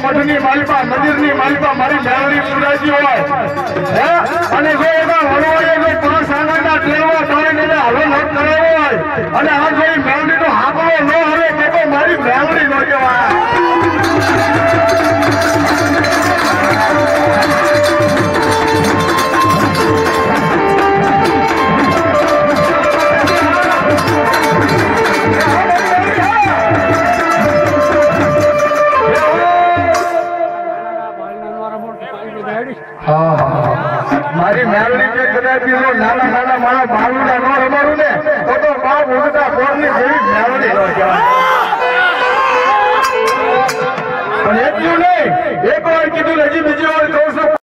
મઠની માલિકા મંદિરની માલિકા મારી મેળવી પુરાજી હોય હે અને જો એના વડવાએ જો પાંચ આંગણના ટેલવા તાળીને હલો નોટ કરાવ્યો હોય અને આ જો મેળવી તો હાકલો ન હરે કે મારી મેળવી નો કહેવાય મારી મેળવી કે કદાચ નાના નાના મારા બાળુડા ન રમાડું ને તો બાપ ઉડતા કોરની જેવી મેળવી ન કહેવાય પણ એટલું નહીં એક વાર કીધું હજી બીજી વાર કહું છું